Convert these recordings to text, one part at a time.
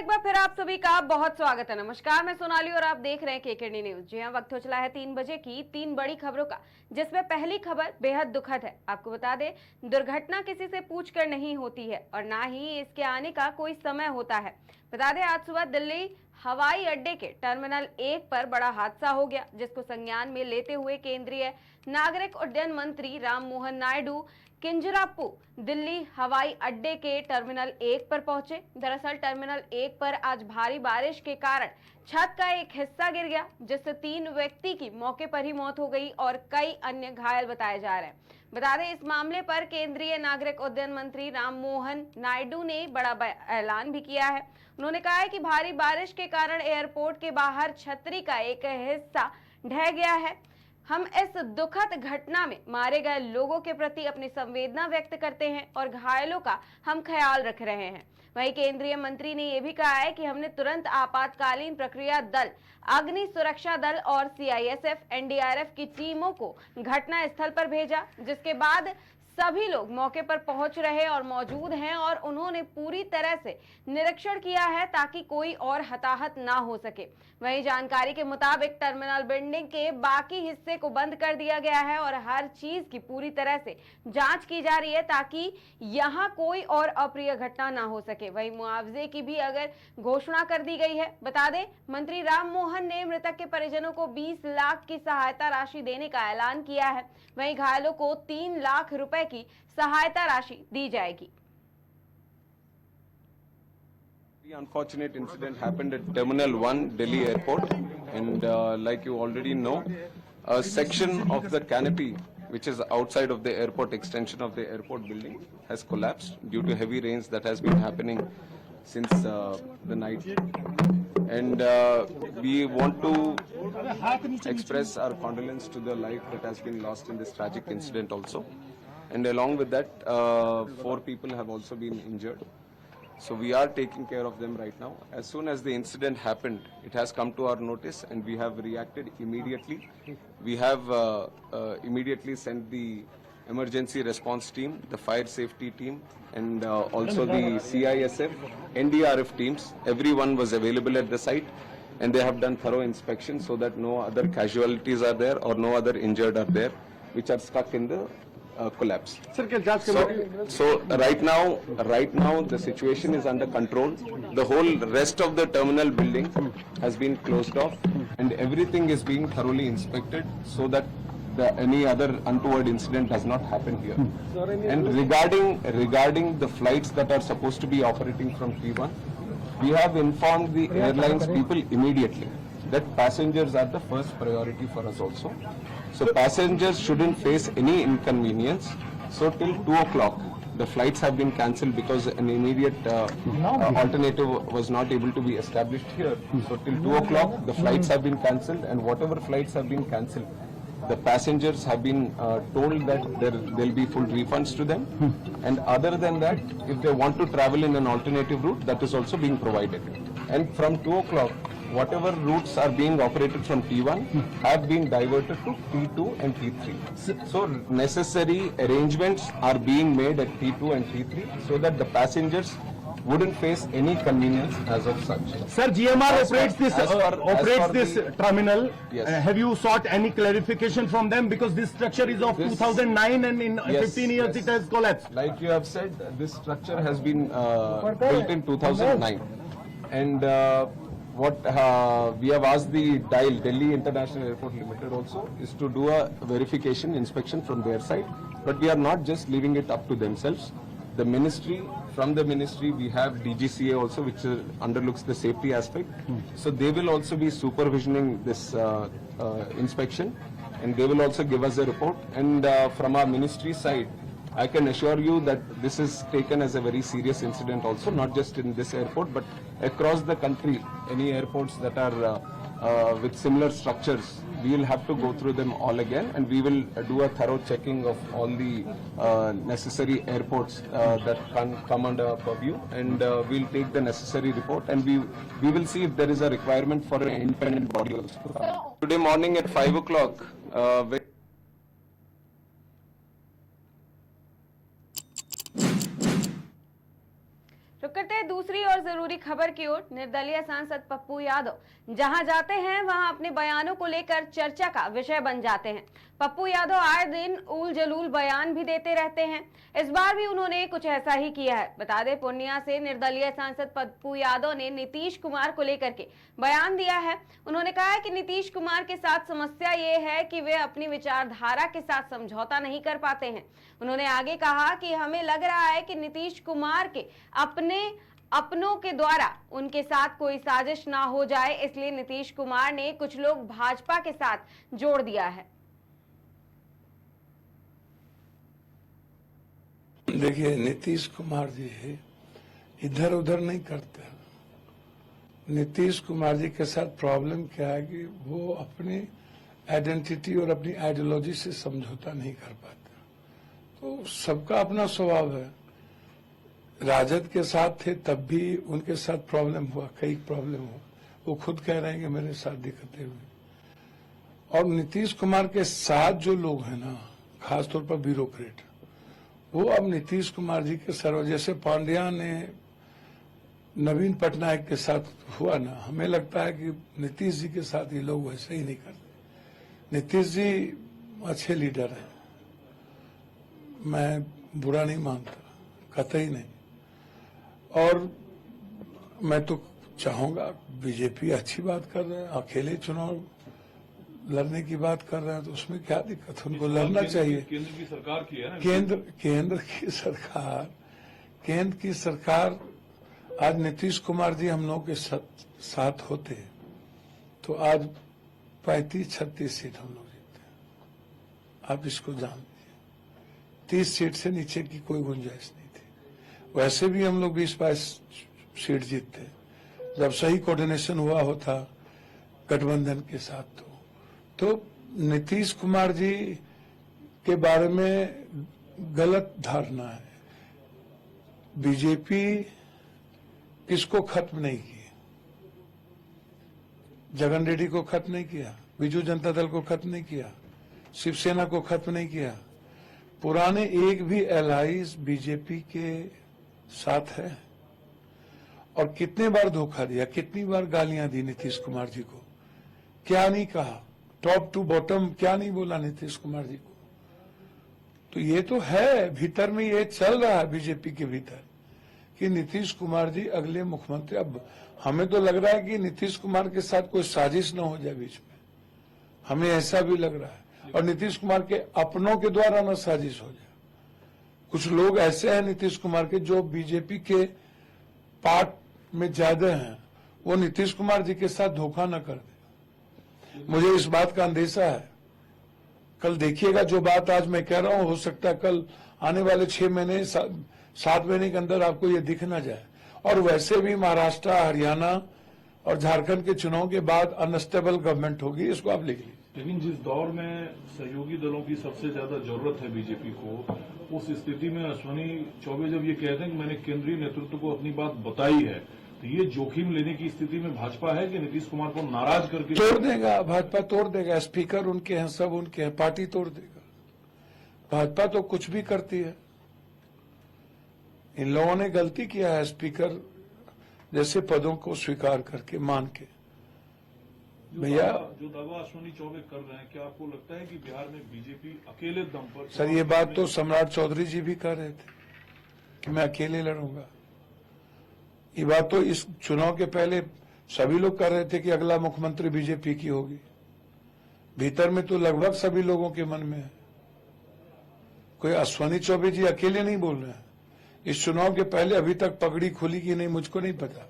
एक बार फिर आप सभी का बहुत स्वागत है। नमस्कार, मैं सोनाली और आप देख रहे हैं केकेडी न्यूज। जी हां, वक्त हो चला है 3 बजे की 3 बड़ी खबरों का, जिसमें पहली खबर बेहद दुखद है। आपको बता दें, दुर्घटना किसी से पूछकर नहीं होती है और ना ही इसके आने का कोई समय होता है। बता दें, आज सुबह दिल्ली हवाई अड्डे के टर्मिनल 1 पर बड़ा हादसा हो गया, जिसको संज्ञान में लेते हुए केंद्रीय नागरिक उड्डयन मंत्री राममोहन नायडू किंजरापू दिल्ली हवाई अड्डे के टर्मिनल 1 पर पहुंचे। दरअसल टर्मिनल 1 पर आज भारी बारिश के कारण छत का एक हिस्सा गिर गया, जिससे 3 व्यक्ति की मौके पर ही मौत हो गई और कई अन्य घायल बताए जा रहे हैं। बता दें, इस मामले पर केंद्रीय नागरिक उड्डयन मंत्री राममोहन नायडू ने बड़ा ऐलान भी किया है। उन्होंने कहा है कि भारी बारिश के कारण एयरपोर्ट के बाहर छतरी का एक हिस्सा ढह गया है। हम इस दुखद घटना में मारे गए लोगों के प्रति अपनी संवेदना व्यक्त करते हैं और घायलों का हम ख्याल रख रहे हैं। वहीं केंद्रीय मंत्री ने यह भी कहा है कि हमने तुरंत आपातकालीन प्रक्रिया दल, अग्नि सुरक्षा दल और सीआईएसएफ, एनडीआरएफ की टीमों को घटना स्थल पर भेजा, जिसके बाद सभी लोग मौके पर पहुंच रहे और मौजूद हैं और उन्होंने पूरी तरह से निरीक्षण किया है ताकि कोई और हताहत ना हो सके। वहीं जानकारी के मुताबिक टर्मिनल बिल्डिंग के बाकी हिस्से को बंद कर दिया गया है और हर चीज की पूरी तरह से जांच की जा रही है ताकि यहां कोई और अप्रिय घटना ना हो सके। वहीं मुआवजे की भी अगर घोषणा कर दी गई है। बता दें, मंत्री राममोहन ने मृतक के परिजनों को 20 लाख की सहायता राशि देने का ऐलान किया है। वहीं घायलों को 3 लाख रुपए की सहायता राशि दी जाएगी। The unfortunate incident happened at Terminal 1, Delhi Airport, and like you already know, a section of the canopy, which is outside of the airport extension of the airport building, has collapsed due to heavy rains that has been happening since the night. And we want to express our condolence to the life that has been lost in this tragic incident also. And along with that, 4 people have also been injured. So we are taking care of them right now. As soon as the incident happened, it has come to our notice and we have reacted immediately. We have immediately sent the emergency response team, the fire safety team, and also the CISF, NDRF teams. Everyone was available at the site and they have done thorough inspection so that no other casualties are there or no other injured are there which are stuck in the collapse. So right now the situation is under control. The whole rest of the terminal building has been closed off and everything is being thoroughly inspected so that any other untoward incident does not happen here. And regarding the flights that are supposed to be operating from T1, we have informed the airlines people immediately that passengers are the first priority for us also. So passengers shouldn't face any inconvenience. So till 2 o'clock, the flights have been cancelled because an immediate alternative was not able to be established here. So till 2 o'clock, the flights have been cancelled, and whatever flights have been cancelled, the passengers have been told that there will be full refunds to them. And other than that, if they want to travel in an alternative route, that is also being provided. And from 2 o'clock, whatever routes are being operated from T1 have been diverted to T2 and T3. So necessary arrangements are being made at T2 and T3 so that the passengers wouldn't face any convenience as of such. Sir, GMR operates this terminal. Yes. Have you sought any clarification from them, because this structure is of 2009 and in 15 years it has collapsed? Like you have said, this structure has been built in 2009, and what we have asked the DIAL, Delhi International Airport Limited, also is to do a verification inspection from their side, but we are not just leaving it up to themselves. The ministry, from the ministry we have DGCA also, which underlooks the safety aspect. So they will also be supervisioning this inspection, and they will also give us a report. And from our ministry side, I can assure you that this is taken as a very serious incident also, not just in this airport, but across the country. Any airports that are with similar structures, we will have to go through them all again, and we will do a thorough checking of all the necessary airports that can come under our purview, and we'll take the necessary report, and we will see if there is a requirement for an independent body also. Today morning at 5 o'clock, रुक करते हैं दूसरी और जरूरी खबर की ओर। निर्दलीय सांसद पप्पू यादव जहां जाते हैं वहां अपने बयानों को लेकर चर्चा का विषय बन जाते हैं। पप्पू यादव आए दिन उल जलूल बयान भी देते रहते हैं। इस बार भी उन्होंने कुछ ऐसा ही किया है। बता दें, पूर्णिया से निर्दलीय सांसद पप्पू यादव ने नीतीश कुमार को लेकर के बयान दिया है। उन्होंने कहा है कि नीतीश कुमार के साथ समस्या ये है कि वे अपनी विचारधारा के साथ समझौता नहीं कर पाते हैं। उन्होंने आगे कहा कि हमें लग रहा है कि नीतीश कुमार के अपनों के द्वारा उनके साथ कोई साजिश ना हो जाए, इसलिए नीतीश कुमार ने कुछ लोग भाजपा के साथ जोड़ दिया है। देखिए, नीतीश कुमार जी इधर उधर नहीं करते। नीतीश कुमार जी के साथ प्रॉब्लम क्या है कि वो अपनी आइडेंटिटी और अपनी आइडियोलॉजी से समझौता नहीं कर पाते। तो सबका अपना स्वभाव है। राजद के साथ थे तब भी उनके साथ प्रॉब्लम हुआ, कई प्रॉब्लम हुआ। वो खुद कह रहे हैं कि मेरे साथ दिक्कतें हुई। और नीतीश कुमार के साथ जो लोग हैं ना, खासतौर पर ब्यूरोक्रेट, वो अब नीतीश कुमार जी के सर्व, जैसे पांड्या ने नवीन पटनायक के साथ हुआ ना, हमें लगता है कि नीतीश जी के साथ ये लोग वैसे ही नहीं करते। नीतीश जी अच्छे लीडर हैं, मैं बुरा नहीं मानता, कतई नहीं। और मैं तो चाहूंगा, बीजेपी अच्छी बात कर रहे हैं, अकेले चुनाव लड़ने की बात कर रहे हैं, तो उसमें क्या दिक्कत है? उनको लड़ना चाहिए। केंद्र की सरकार की है ना, केंद्र की सरकार आज नीतीश कुमार जी हम लोग के साथ होते तो आज 35-36 सीट हम लोग जीतते। आप इसको जान लीजिए, 30 सीट से नीचे की कोई गुंजाइश नहीं थी। वैसे भी हम लोग 20-22 सीट जीतते जब सही कोऑर्डिनेशन हुआ होता गठबंधन के साथ। तो नीतीश कुमार जी के बारे में गलत धारणा है। बीजेपी किसको खत्म नहीं की? जगन रेड्डी को खत्म नहीं किया, बीजू जनता दल को खत्म नहीं किया, शिवसेना को खत्म नहीं किया। पुराने एक भी एलाइज बीजेपी के साथ है। और कितने बार धोखा दिया, कितनी बार गालियां दी नीतीश कुमार जी को, क्या नहीं कहा, टॉप टू बॉटम क्या नहीं बोला नीतीश कुमार जी को। तो ये तो है, भीतर में ये चल रहा है बीजेपी के भीतर कि नीतीश कुमार जी अगले मुख्यमंत्री। अब हमें तो लग रहा है कि नीतीश कुमार के साथ कोई साजिश न हो जाए बीच में, हमें ऐसा भी लग रहा है। और नीतीश कुमार के अपनों के द्वारा न साजिश हो जाए। कुछ लोग ऐसे हैं नीतीश कुमार के जो बीजेपी के पार्ट में ज्यादा हैं, वो नीतीश कुमार जी के साथ धोखा न कर दे। मुझे इस बात का अंदेशा है। कल देखिएगा, जो बात आज मैं कह रहा हूं, हो सकता है कल आने वाले 6 महीने 7 महीने के अंदर आपको ये दिख ना जाए। और वैसे भी महाराष्ट्र, हरियाणा और झारखंड के चुनाव के बाद अनस्टेबल गवर्नमेंट होगी, इसको आप लिख लीजिए। लेकिन जिस दौर में सहयोगी दलों की सबसे ज्यादा जरूरत है बीजेपी को, उस स्थिति में अश्विनी चौबे जब ये कहते हैं कि मैंने केंद्रीय नेतृत्व को अपनी बात बताई है, तो ये जोखिम लेने की स्थिति में भाजपा है कि नीतीश कुमार को नाराज करके तोड़ देगा? भाजपा तोड़ देगा। स्पीकर उनके हैं, सब उनके हैं, पार्टी तोड़ देगा। भाजपा तो कुछ भी करती है। इन लोगों ने गलती किया है, स्पीकर जैसे पदों को स्वीकार करके, मान के। भैया, जो दावा अश्विनी चौबे कर रहे हैं, क्या आपको लगता है कि बिहार में बीजेपी अकेले दम पर? सर, ये बात तो सम्राट चौधरी जी भी कह रहे थे कि मैं अकेले लड़ूंगा। ये बात तो इस चुनाव के पहले सभी लोग कह रहे थे कि अगला मुख्यमंत्री बीजेपी की होगी। भीतर में तो लगभग सभी लोगों के मन में है। कोई अश्विनी चौबे जी अकेले नहीं बोल रहे हैं। इस चुनाव के पहले अभी तक पगड़ी खुली कि नहीं मुझको नहीं पता।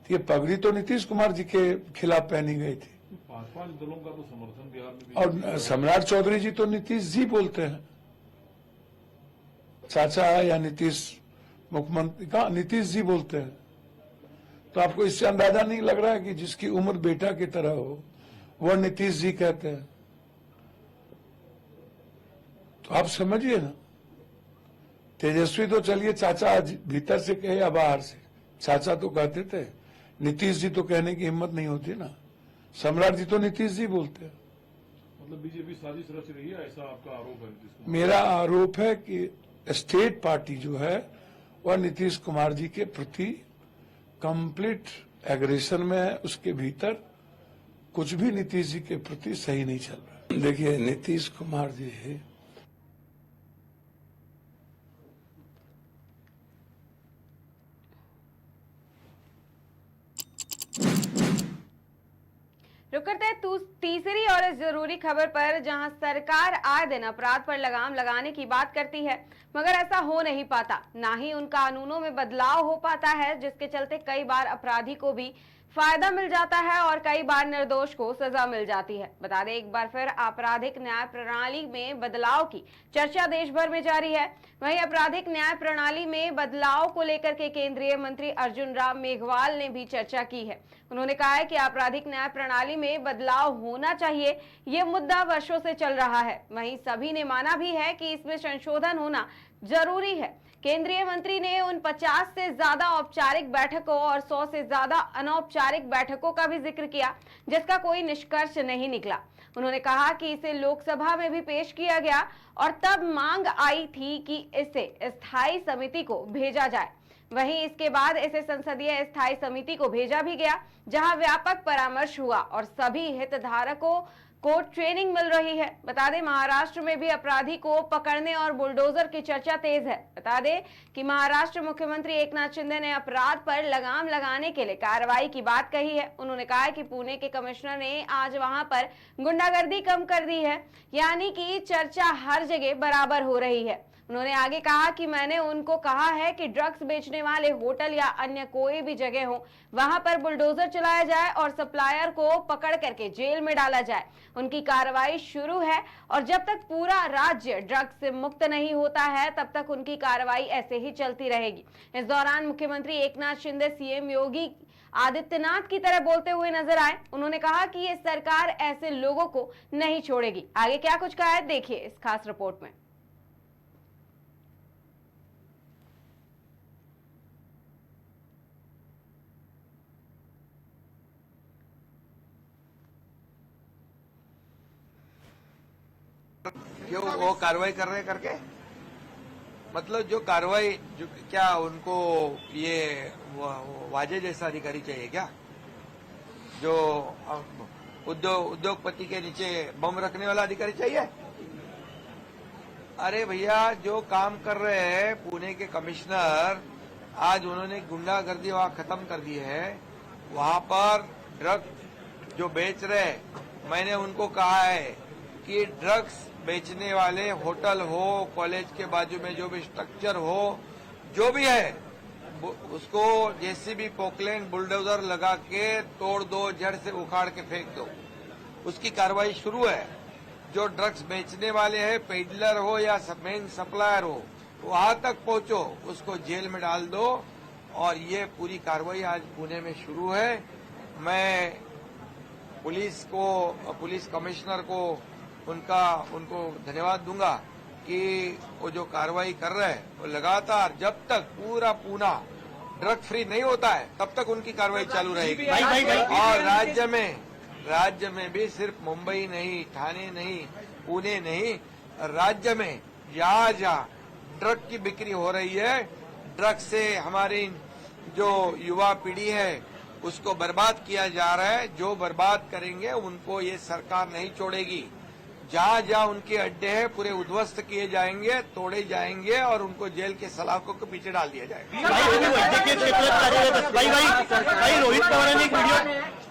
ये पगड़ी तो नीतीश कुमार जी के खिलाफ पहनी गई थी। 5 दलों का तो समर्थन बिहार में भी। और सम्राट चौधरी जी तो नीतीश जी बोलते हैं, चाचा या नीतीश मुख्यमंत्री का नीतीश जी बोलते हैं। तो आपको इससे अंदाजा नहीं लग रहा है कि जिसकी उम्र बेटा की तरह हो वह नीतीश जी कहते हैं? तो आप समझिए ना। तेजस्वी तो चलिए चाचा आज भीतर से कहे या बाहर से, चाचा तो कहते थे। नीतीश जी तो कहने की हिम्मत नहीं होती ना। सम्राट जी तो नीतीश जी बोलते हैं। मतलब बीजेपी साजिश रच रही है, ऐसा आपका आरोप है नीतीश कुमार? मेरा आरोप है कि स्टेट पार्टी जो है वह नीतीश कुमार जी के प्रति कंप्लीट एग्रेशन में है। उसके भीतर कुछ भी नीतीश जी के प्रति सही नहीं चल रहा। देखिए, नीतीश कुमार जी है रुक करते हैं तीसरी और इस जरूरी खबर पर, जहां सरकार आए दिन अपराध पर लगाम लगाने की बात करती है, मगर ऐसा हो नहीं पाता। ना ही उन कानूनों में बदलाव हो पाता है, जिसके चलते कई बार अपराधी को भी फायदा मिल जाता है और कई बार निर्दोष को सजा मिल जाती है। बता दें, एक बार फिर आपराधिक न्याय प्रणाली में बदलाव की चर्चा देश भर में जारी है। वहीं आपराधिक न्याय प्रणाली में बदलाव को लेकर के केंद्रीय मंत्री अर्जुन राम मेघवाल ने भी चर्चा की है। उन्होंने कहा है कि आपराधिक न्याय प्रणाली में बदलाव होना चाहिए, ये मुद्दा वर्षों से चल रहा है। वहीं सभी ने माना भी है कि इसमें संशोधन होना जरूरी है। केंद्रीय मंत्री ने उन 50 से ज्यादा औपचारिक बैठकों और 100 से ज्यादा अनौपचारिक बैठकों का भी जिक्र किया, जिसका कोई निष्कर्ष नहीं निकला। उन्होंने कहा कि इसे लोकसभा में भी पेश किया गया और तब मांग आई थी कि इसे स्थायी समिति को भेजा जाए। वहीं इसके बाद इसे संसदीय स्थायी समिति को भेजा भी गया, जहां व्यापक परामर्श हुआ और सभी हितधारकों को ट्रेनिंग मिल रही है। बता दें, महाराष्ट्र में भी अपराधी को पकड़ने और बुलडोजर की चर्चा तेज है। बता दें कि महाराष्ट्र मुख्यमंत्री एकनाथ शिंदे ने अपराध पर लगाम लगाने के लिए कार्रवाई की बात कही है। उन्होंने कहा कि पुणे के कमिश्नर ने आज वहां पर गुंडागर्दी कम कर दी है, यानी कि चर्चा हर जगह बराबर हो रही है। उन्होंने आगे कहा कि मैंने उनको कहा है कि ड्रग्स बेचने वाले होटल या अन्य कोई भी जगह हो, वहां पर बुलडोजर चलाया जाए और सप्लायर को पकड़ करके जेल में डाला जाए। उनकी कार्रवाई शुरू है और जब तक पूरा राज्य ड्रग्स से मुक्त नहीं होता है, तब तक उनकी कार्रवाई ऐसे ही चलती रहेगी। इस दौरान मुख्यमंत्री एकनाथ शिंदे सीएम योगी आदित्यनाथ की तरह बोलते हुए नजर आए। उन्होंने कहा कि ये सरकार ऐसे लोगों को नहीं छोड़ेगी। आगे क्या कुछ कहा है, देखिए इस खास रिपोर्ट में। क्यों वो कार्रवाई कर रहे करके, मतलब जो कार्रवाई जो क्या उनको ये वाजे जैसा अधिकारी चाहिए क्या, जो उद्योगपति के नीचे बम रखने वाला अधिकारी चाहिए? अरे भैया, जो काम कर रहे हैं पुणे के कमिश्नर, आज उन्होंने गुंडागर्दी वहां खत्म कर दी है। वहां पर ड्रग जो बेच रहे, मैंने उनको कहा है कि ड्रग्स बेचने वाले होटल हो, कॉलेज के बाजू में जो भी स्ट्रक्चर हो, जो भी है, उसको जेसीबी पोकलैंड बुलडोजर लगा के तोड़ दो, जड़ से उखाड़ के फेंक दो। उसकी कार्रवाई शुरू है। जो ड्रग्स बेचने वाले हैं, पेडलर हो या मेन सप्लायर हो, वहां तक पहुंचो, उसको जेल में डाल दो। और ये पूरी कार्रवाई आज पुणे में शुरू है। मैं पुलिस कमिश्नर को उनको धन्यवाद दूंगा कि वो जो कार्रवाई कर रहे हैं, वो लगातार जब तक पूरा पुणे ड्रग फ्री नहीं होता है, तब तक उनकी कार्रवाई चालू रहेगी। और राज्य में भी सिर्फ मुंबई नहीं, ठाणे नहीं, पुणे नहीं, राज्य में जहाँ ड्रग की बिक्री हो रही है, ड्रग से हमारी जो युवा पीढ़ी है उसको बर्बाद किया जा रहा है। जो बर्बाद करेंगे उनको ये सरकार नहीं छोड़ेगी। जहाँ जहाँ उनके अड्डे हैं पूरे उद्ध्वस्त किए जाएंगे, तोड़े जाएंगे और उनको जेल के सलाखों के पीछे डाल दिया जाएगा। भाई रोहित पवार ने एक वीडियो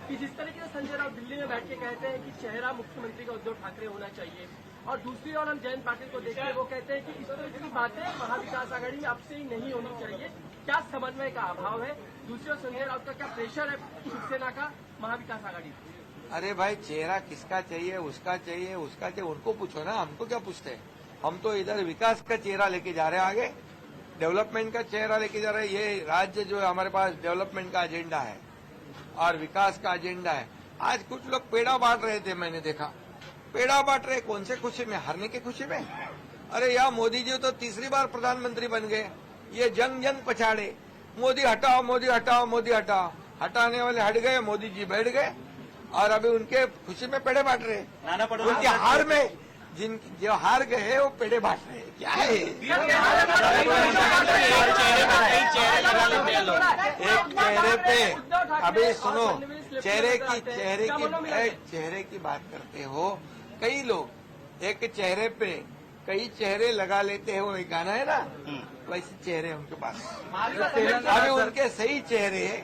कि जिस तरीके से संजय राउत दिल्ली में बैठ के कहते हैं कि चेहरा मुख्यमंत्री का उद्धव ठाकरे होना चाहिए, और दूसरी ओर हम जयंत पाटिल को देखते हैं, वो कहते हैं कि इस तरह की बातें महाविकास आघाड़ी में अब से ही नहीं होनी चाहिए। क्या समन्वय का अभाव है? दूसरी ओर संजय राउत का क्या प्रेशर है शिवसेना का महाविकास आघाड़ी? अरे भाई, चेहरा किसका चाहिए, उसका चाहिए, उनको पूछो ना, हमको क्या पूछते हैं? हम तो इधर विकास का चेहरा लेके जा रहे हैं, आगे डेवलपमेंट का चेहरा लेके जा रहे हैं। ये राज्य जो है हमारे पास डेवलपमेंट का एजेंडा है और विकास का एजेंडा है। आज कुछ लोग पेड़ा बांट रहे थे, मैंने देखा पेड़ा बांट रहे, कौन से खुशी में? हारने की खुशी में। अरे यार, मोदी जी तो तीसरी बार प्रधानमंत्री बन गए, ये जंग पछाड़े, मोदी हटाओ, मोदी हटाओ, मोदी हटाओ। हटाने वाले हट गए, मोदी जी बैठ गए और अभी उनके खुशी में पेड़े बांट रहे। उनके हार में जो हार गए वो पेड़े बांट रहे हैं। क्या है एक चेहरे पे, अभी सुनो, चेहरे की बात करते हो। कई लोग एक चेहरे पे कई चेहरे लगा लेते हो, एक गाना है ना, वैसे चेहरे उनके पास। अभी उनके सही चेहरे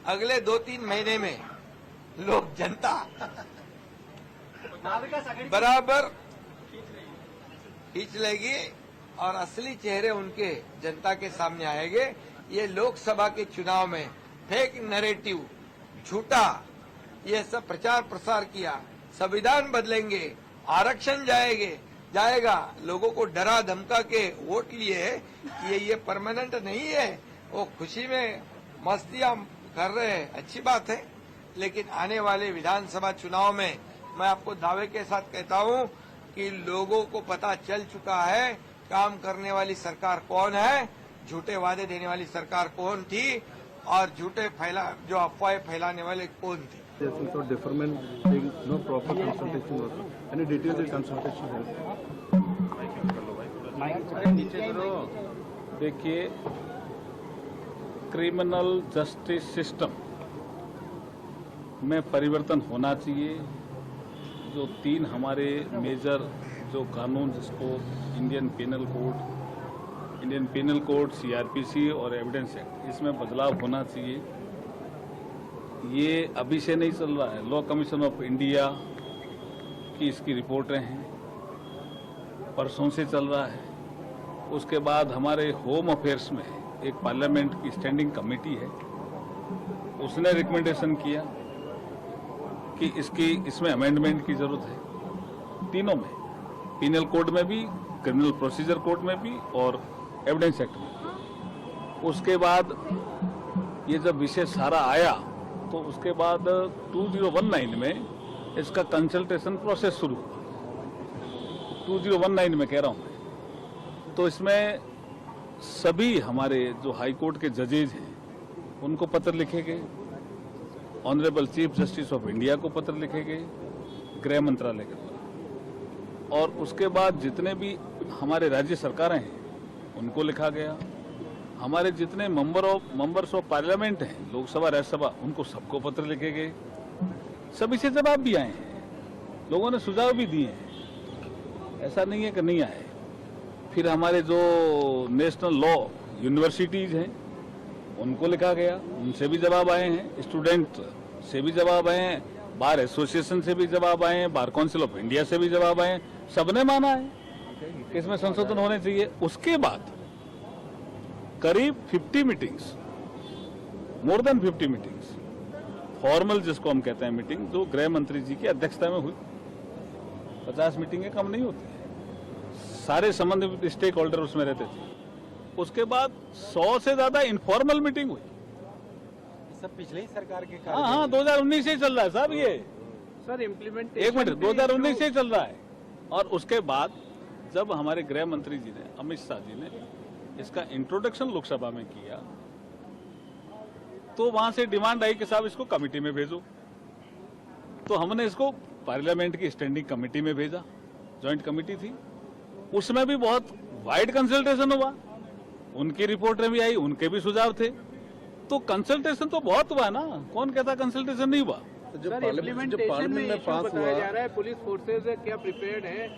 अगले 2-3 महीने में लोग, जनता बराबर खींच लेगी और असली चेहरे उनके जनता के सामने आएंगे। ये लोकसभा के चुनाव में फेक नैरेटिव, झूठा ये सब प्रचार प्रसार किया, संविधान बदलेंगे, आरक्षण जाएगा, लोगों को डरा धमका के वोट लिए, ये परमानेंट नहीं है। वो खुशी में मस्तियां कर रहे हैं, अच्छी बात है, लेकिन आने वाले विधानसभा चुनाव में मैं आपको दावे के साथ कहता हूं कि लोगों को पता चल चुका है काम करने वाली सरकार कौन है, झूठे वादे देने वाली सरकार कौन थी और जो अफवाहें फैलाने वाले कौन थे। So deferment thing, no proper consultation was. Any detailed consultation है? देखिए, क्रिमिनल जस्टिस सिस्टम में परिवर्तन होना चाहिए। जो 3 हमारे मेजर जो कानून, जिसको इंडियन पेनल कोड, सीआरपीसी और एविडेंस एक्ट, इसमें बदलाव होना चाहिए। ये अभी से नहीं चल रहा है। लॉ कमीशन ऑफ इंडिया की इसकी रिपोर्टें हैं, परसों से चल रहा है। उसके बाद हमारे होम अफेयर्स में एक पार्लियामेंट की स्टैंडिंग कमेटी है, उसने रिकमेंडेशन किया कि इसमें अमेंडमेंट की जरूरत है, तीनों में, पिनल कोड में भी, क्रिमिनल प्रोसीजर कोड में भी और एविडेंस एक्ट में। उसके बाद ये जब विषय सारा आया तो उसके बाद 2019 में इसका कंसल्टेशन प्रोसेस शुरू हुआ। 2019 में कह रहा हूं। तो इसमें सभी हमारे जो हाई कोर्ट के जजेज हैं उनको पत्र लिखे गए, honourable chief justice of India को पत्र लिखे गए गृह मंत्रालय के द्वारा, और उसके बाद जितने भी हमारे राज्य सरकारें हैं उनको लिखा गया। हमारे जितने मेंबर्स ऑफ पार्लियामेंट हैं, लोकसभा राज्यसभा, उनको सबको पत्र लिखे गए। सभी से जवाब भी आए हैं, लोगों ने सुझाव भी दिए हैं, ऐसा नहीं है कि नहीं आए। फिर हमारे जो नेशनल लॉ यूनिवर्सिटीज हैं उनको लिखा गया, उनसे भी जवाब आए हैं, स्टूडेंट से भी जवाब आए हैं, बार एसोसिएशन से भी जवाब आए हैं, बार काउंसिल ऑफ इंडिया से भी जवाब आए हैं। सबने माना है कि इसमें संशोधन होने चाहिए। उसके बाद करीब 50 meetings, more than 50 meetings, formal जिसको हम कहते हैं मीटिंग, जो गृह मंत्री जी की अध्यक्षता में हुई। 50 मीटिंगें कम नहीं होती है, सारे संबंधित स्टेक होल्डर उसमें रहते थे। उसके बाद 100 से ज्यादा इनफॉर्मल मीटिंग हुई। सब पिछले ही सरकार के हाँ, 2019 से ही चल रहा है साहब ये। सर इम्प्लीमेंट 1 मिनट, 2019 से ही चल रहा है। और उसके बाद जब हमारे गृह मंत्री जी ने, अमित शाह जी ने इसका इंट्रोडक्शन लोकसभा में किया, तो वहां से डिमांड आई कि साहब इसको कमेटी में भेजो। तो हमने इसको पार्लियामेंट की स्टैंडिंग कमेटी में भेजा, ज्वाइंट कमेटी थी, उसमें भी बहुत वाइड कंसल्टेशन हुआ, उनकी रिपोर्टें भी आई, उनके भी सुझाव थे। तो कंसल्टेशन तो बहुत हुआ ना, कौन कहता कंसल्टेशन नहीं हुआ। जो पार्लियामेंट में पास हुआ जा रहा है, पुलिस फोर्सेज क्या प्रिपेयर्ड है?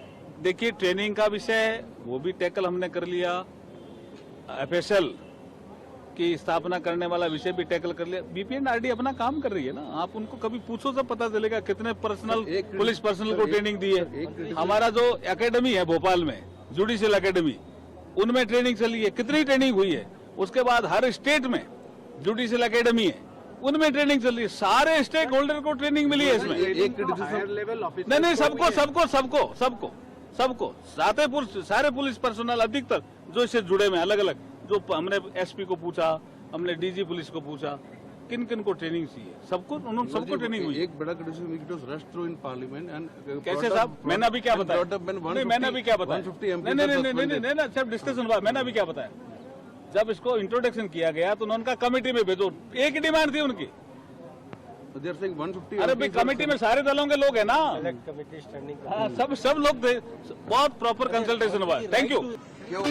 देखिए, ट्रेनिंग का विषय है, वो भी टैकल हमने कर लिया। एफएसएल की स्थापना करने वाला विषय भी टैकल कर लिया। बीपीएनआरडी अपना काम कर रही है ना, आप उनको कभी पूछो तो पता चलेगा कितने पर्सनल पुलिस पर्सनल को ट्रेनिंग दी है। हमारा जो एकेडमी है भोपाल में, जुडिशियल एकेडमी, उनमें ट्रेनिंग चली है, कितनी ट्रेनिंग हुई है। उसके बाद हर स्टेट में जुडिशियल एकेडमी है, उनमें ट्रेनिंग चल रही है। सारे स्टेक होल्डर को ट्रेनिंग मिली है इसमें। नहीं, सबको सारे पुलिस पर्सनल अधिकतर जो इससे जुड़े में, अलग अलग, जो हमने एसपी को पूछा, हमने डीजी पुलिस को पूछा, किन किन को ट्रेनिंग चाहिए, उन्होंने सबको ट्रेनिंग हुई। एक बड़ा इन पार्लियामेंट एंड कैसे साहब, मैंने अभी क्या बताया? मैंने अभी क्या बताया? नहीं, सब डिस्कशन हुआ। मैंने अभी क्या बताया? जब इसको इंट्रोडक्शन किया गया तो उन्होंने कहा कमेटी में भेजो। एक ही डिमांड थी उनकी, They are saying 150. अरे भाई कमेटी में सारे दलों के लोग हैं ना, कमेटी स्टैंडिंग हाँ, सब लोग थे, बहुत प्रॉपर कंसल्टेशन हुआ है। Thank you. क्यों